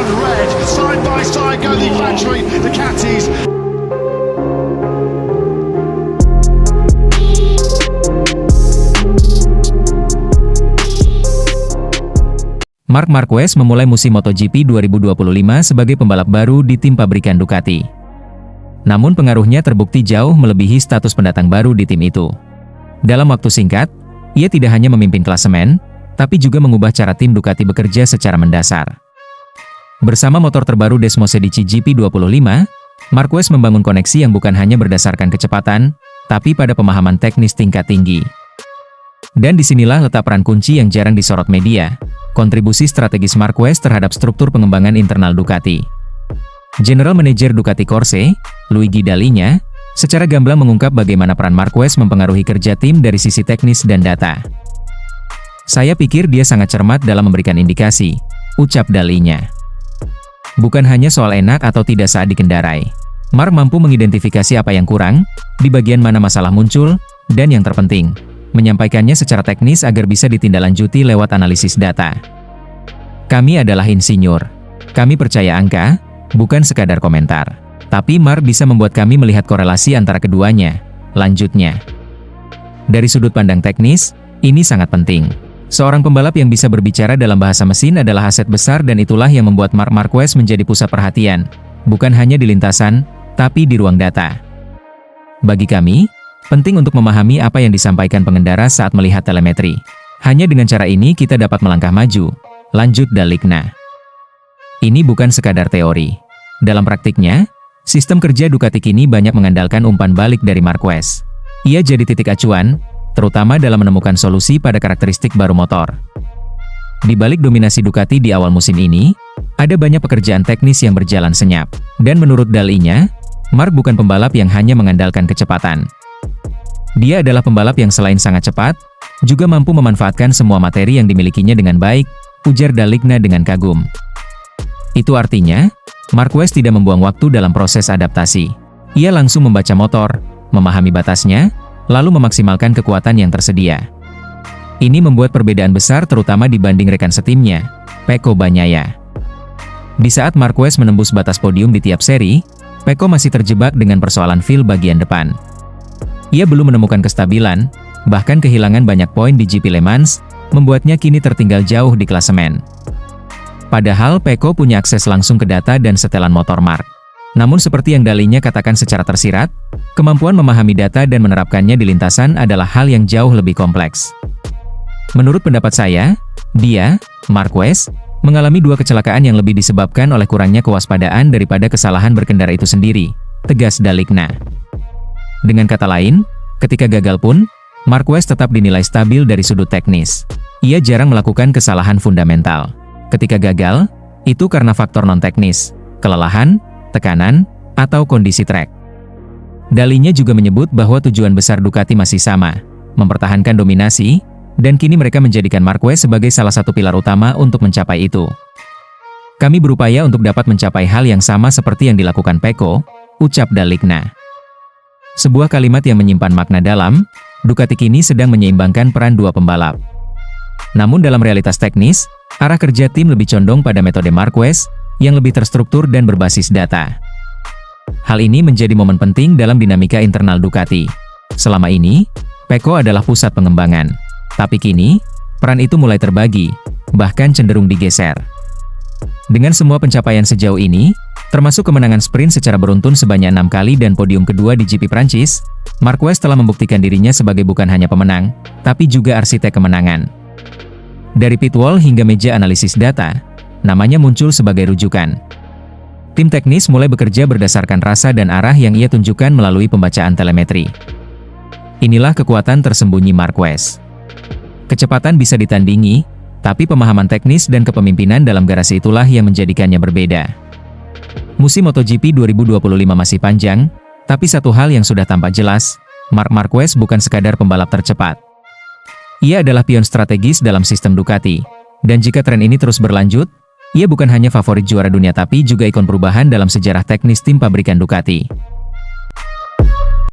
and red. Side by side go the factory Ducatis. Marc Marquez memulai musim MotoGP 2025 sebagai pembalap baru di tim pabrikan Ducati. Namun pengaruhnya terbukti jauh melebihi status pendatang baru di tim itu. Dalam waktu singkat, ia tidak hanya memimpin klasemen, tapi juga mengubah cara tim Ducati bekerja secara mendasar. Bersama motor terbaru Desmosedici GP25, Marquez membangun koneksi yang bukan hanya berdasarkan kecepatan, tapi pada pemahaman teknis tingkat tinggi. Dan disinilah letak peran kunci yang jarang disorot media, kontribusi strategis Marquez terhadap struktur pengembangan internal Ducati. General Manager Ducati Corse, Luigi Dall'Igna, secara gamblang mengungkap bagaimana peran Marquez mempengaruhi kerja tim dari sisi teknis dan data. "Saya pikir dia sangat cermat dalam memberikan indikasi," ucap Dall'Igna. "Bukan hanya soal enak atau tidak saat dikendarai. Marc mampu mengidentifikasi apa yang kurang, di bagian mana masalah muncul, dan yang terpenting, menyampaikannya secara teknis agar bisa ditindaklanjuti lewat analisis data. Kami adalah insinyur. Kami percaya angka, bukan sekadar komentar. Tapi Marc bisa membuat kami melihat korelasi antara keduanya," lanjutnya. "Dari sudut pandang teknis, ini sangat penting. Seorang pembalap yang bisa berbicara dalam bahasa mesin adalah aset besar dan itulah yang membuat Marc Marquez menjadi pusat perhatian, bukan hanya di lintasan, tapi di ruang data. Bagi kami, penting untuk memahami apa yang disampaikan pengendara saat melihat telemetri. Hanya dengan cara ini kita dapat melangkah maju," lanjut Dall'Igna. "Ini bukan sekadar teori. Dalam praktiknya, sistem kerja Ducati kini banyak mengandalkan umpan balik dari Marquez. Ia jadi titik acuan, terutama dalam menemukan solusi pada karakteristik baru motor. Di balik dominasi Ducati di awal musim ini, ada banyak pekerjaan teknis yang berjalan senyap. Dan menurut Dall'Igna, Marc bukan pembalap yang hanya mengandalkan kecepatan. Dia adalah pembalap yang selain sangat cepat, juga mampu memanfaatkan semua materi yang dimilikinya dengan baik," ujar Dall'Igna dengan kagum. Itu artinya, Marquez tidak membuang waktu dalam proses adaptasi. Ia langsung membaca motor, memahami batasnya, lalu memaksimalkan kekuatan yang tersedia. Ini membuat perbedaan besar terutama dibanding rekan setimnya, Pecco Bagnaia. Di saat Marquez menembus batas podium di tiap seri, Pecco masih terjebak dengan persoalan feel bagian depan. Ia belum menemukan kestabilan, bahkan kehilangan banyak poin di GP Le Mans, membuatnya kini tertinggal jauh di klasemen. Padahal Pecco punya akses langsung ke data dan setelan motor Marc. Namun seperti yang Dall'Igna katakan secara tersirat, kemampuan memahami data dan menerapkannya di lintasan adalah hal yang jauh lebih kompleks. "Menurut pendapat saya, dia, Marquez, mengalami 2 kecelakaan yang lebih disebabkan oleh kurangnya kewaspadaan daripada kesalahan berkendara itu sendiri," tegas Dall'Igna. Dengan kata lain, ketika gagal pun, Marquez tetap dinilai stabil dari sudut teknis. Ia jarang melakukan kesalahan fundamental. Ketika gagal, itu karena faktor non-teknis, kelelahan, tekanan, atau kondisi trek. Dall'Igna juga menyebut bahwa tujuan besar Ducati masih sama, mempertahankan dominasi, dan kini mereka menjadikan Marquez sebagai salah satu pilar utama untuk mencapai itu. "Kami berupaya untuk dapat mencapai hal yang sama seperti yang dilakukan Pecco," ucap Dall'Igna. Sebuah kalimat yang menyimpan makna dalam, Ducati kini sedang menyeimbangkan peran 2 pembalap. Namun dalam realitas teknis, arah kerja tim lebih condong pada metode Marquez, yang lebih terstruktur dan berbasis data. Hal ini menjadi momen penting dalam dinamika internal Ducati. Selama ini, Pecco adalah pusat pengembangan. Tapi kini, peran itu mulai terbagi, bahkan cenderung digeser. Dengan semua pencapaian sejauh ini, termasuk kemenangan sprint secara beruntun sebanyak 6 kali dan podium kedua di GP Prancis, Marquez telah membuktikan dirinya sebagai bukan hanya pemenang, tapi juga arsitek kemenangan. Dari pit wall hingga meja analisis data, namanya muncul sebagai rujukan. Tim teknis mulai bekerja berdasarkan rasa dan arah yang ia tunjukkan melalui pembacaan telemetri. Inilah kekuatan tersembunyi Marquez. Kecepatan bisa ditandingi, tapi pemahaman teknis dan kepemimpinan dalam garasi itulah yang menjadikannya berbeda. Musim MotoGP 2025 masih panjang, tapi satu hal yang sudah tampak jelas, Marc Marquez bukan sekadar pembalap tercepat. Ia adalah pion strategis dalam sistem Ducati, dan jika tren ini terus berlanjut, ia bukan hanya favorit juara dunia tapi juga ikon perubahan dalam sejarah teknis tim pabrikan Ducati.